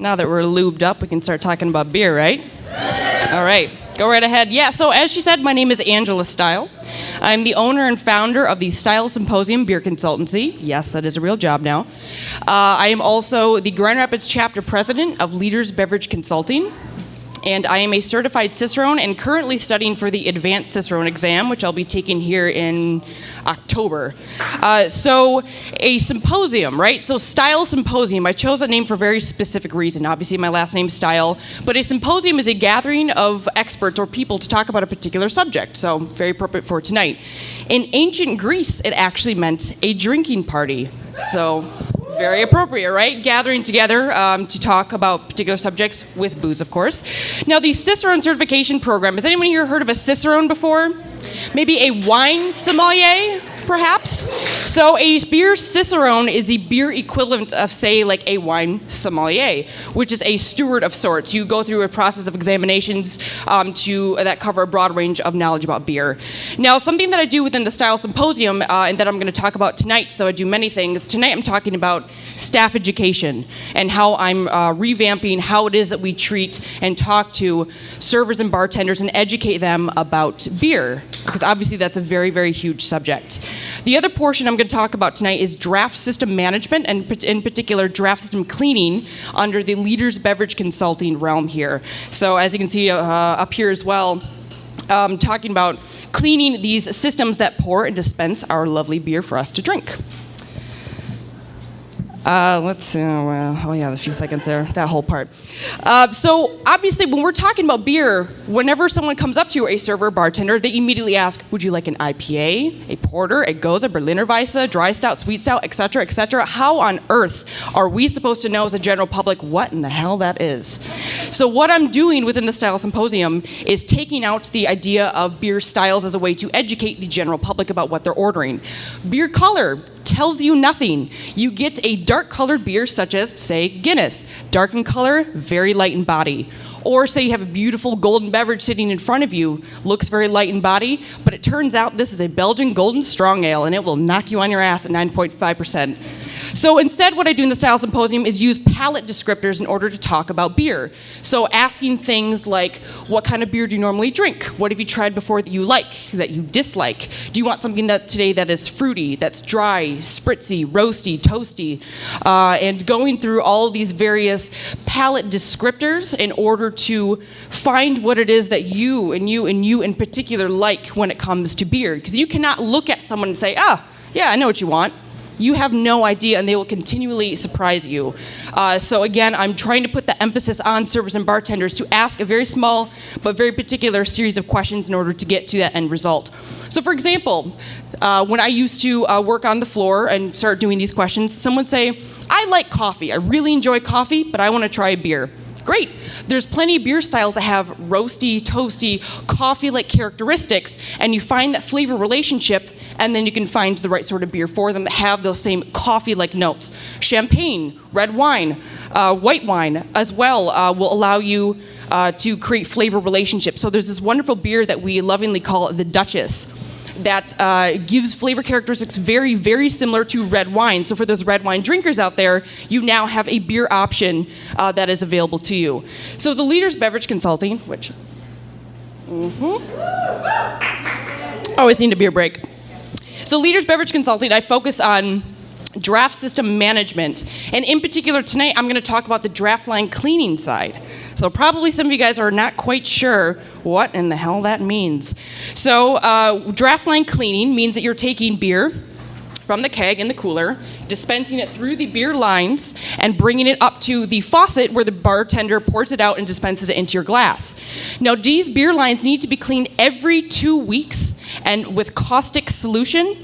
now that we're lubed up, we can start talking about beer, right? All right, go right ahead. Yeah, so as she said, my name is Angela Steil. I'm the owner and founder of the Steil Symposium beer consultancy. Yes, that is a real job now. I am also the Grand Rapids chapter president of Leaders Beverage Consulting. And I am a certified Cicerone and currently studying for the advanced Cicerone exam, which I'll be taking here in October. So a symposium, right? So Steil Symposium, I chose that name for a very specific reason. Obviously my last name's Steil, but a symposium is a gathering of experts or people to talk about a particular subject. So very appropriate for tonight. In ancient Greece, it actually meant a drinking party. So very appropriate, right? Gathering together to talk about particular subjects with booze, of course. Now, the Cicerone certification program, has anyone here heard of a Cicerone before? Maybe a wine sommelier, perhaps? So a beer Cicerone is the beer equivalent of, say, like a wine sommelier, which is a steward of sorts. You go through a process of examinations that cover a broad range of knowledge about beer. Now, something that I do within the Steil Symposium and that I'm going to talk about tonight, though I do many things, tonight I'm talking about staff education and how I'm revamping how it is that we treat and talk to servers and bartenders and educate them about beer, because obviously that's a very, very huge subject. The other portion I'm going to talk about tonight is draft system management, and in particular draft system cleaning under the Leaders Beverage Consulting realm here. So as you can see up here as well, talking about cleaning these systems that pour and dispense our lovely beer for us to drink. Let's see. Oh yeah, a few seconds there. That whole part. So obviously, when we're talking about beer, whenever someone comes up to you, a server, bartender, they immediately ask, "Would you like an IPA, a porter, a Goza, Berliner Weisse, dry stout, sweet stout, etc., etc.?" How on earth are we supposed to know as a general public what in the hell that is? So what I'm doing within the Steil Symposium is taking out the idea of beer styles as a way to educate the general public about what they're ordering. Beer color tells you nothing. You get a dark colored beer such as, say, Guinness. Dark in color, very light in body. Or say you have a beautiful golden beverage sitting in front of you, looks very light in body, but it turns out this is a Belgian Golden Strong Ale and it will knock you on your ass at 9.5%. So instead what I do in the Steil Symposium is use palate descriptors in order to talk about beer. So asking things like, what kind of beer do you normally drink? What have you tried before that you like, that you dislike? Do you want something today that is fruity, that's dry, spritzy, roasty, toasty? And going through all of these various palate descriptors in order to find what it is that you in particular like when it comes to beer. Because you cannot look at someone and say, yeah, I know what you want. You have no idea, and they will continually surprise you. So again, I'm trying to put the emphasis on servers and bartenders to ask a very small but very particular series of questions in order to get to that end result. So for example, when I used to work on the floor and start doing these questions, someone would say, "I like coffee. I really enjoy coffee, but I want to try a beer." Great. There's plenty of beer styles that have roasty, toasty, coffee-like characteristics, and you find that flavor relationship, and then you can find the right sort of beer for them that have those same coffee-like notes. Champagne, red wine, white wine as well will allow you to create flavor relationships. So there's this wonderful beer that we lovingly call the Duchess, that gives flavor characteristics very, very similar to red wine. So for those red wine drinkers out there, you now have a beer option that is available to you. So the Leaders Beverage Consulting, which... Always need a beer break. So Leaders Beverage Consulting, I focus on draft system management. And in particular tonight, I'm going to talk about the draft line cleaning side. So probably some of you guys are not quite sure what in the hell that means. So draft line cleaning means that you're taking beer from the keg in the cooler, dispensing it through the beer lines, and bringing it up to the faucet where the bartender pours it out and dispenses it into your glass. Now, these beer lines need to be cleaned every 2 weeks and with caustic solution,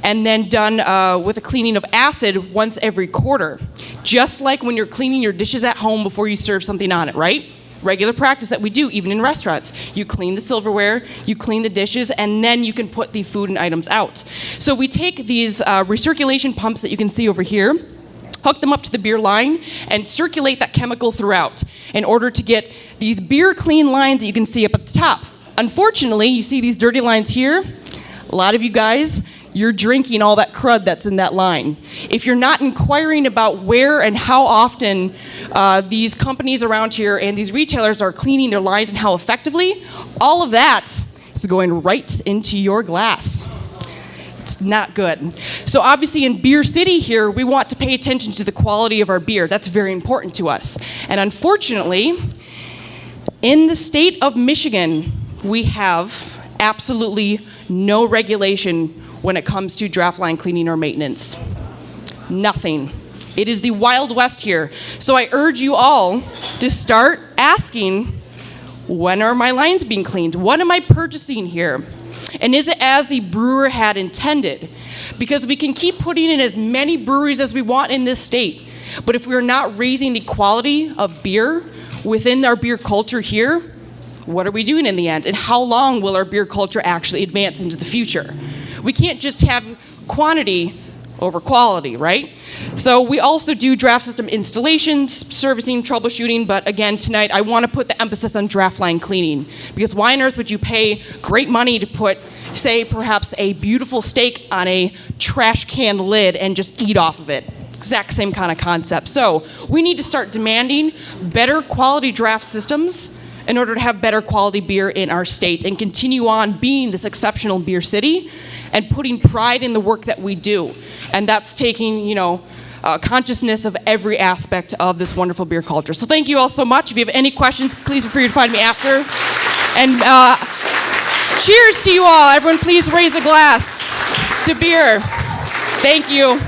and then done with a cleaning of acid once every quarter. Just like when you're cleaning your dishes at home before you serve something on it, right? Regular practice that we do even in restaurants. You clean the silverware, you clean the dishes, and then you can put the food and items out. So we take these recirculation pumps that you can see over here, hook them up to the beer line, and circulate that chemical throughout in order to get these beer clean lines that you can see up at the top. Unfortunately, you see these dirty lines here. A lot of you guys you're drinking all that crud that's in that line. If you're not inquiring about where and how often these companies around here and these retailers are cleaning their lines and how effectively, all of that is going right into your glass. It's not good. So obviously in Beer City here, we want to pay attention to the quality of our beer. That's very important to us. And unfortunately, in the state of Michigan, we have absolutely no regulation when it comes to draft line cleaning or maintenance. Nothing. It is the Wild West here. So I urge you all to start asking, when are my lines being cleaned? What am I purchasing here? And is it as the brewer had intended? Because we can keep putting in as many breweries as we want in this state, but if we're not raising the quality of beer within our beer culture here, what are we doing in the end? And how long will our beer culture actually advance into the future? We can't just have quantity over quality, right? So we also do draft system installations, servicing, troubleshooting, but again, tonight I want to put the emphasis on draft line cleaning, because why on earth would you pay great money to put, say, perhaps a beautiful steak on a trash can lid and just eat off of it? Exact same kind of concept. So we need to start demanding better quality draft systems in order to have better quality beer in our state and continue on being this exceptional beer city and putting pride in the work that we do. And that's taking, consciousness of every aspect of this wonderful beer culture. So thank you all so much. If you have any questions, please feel free to find me after. And cheers to you all. Everyone please raise a glass to beer. Thank you.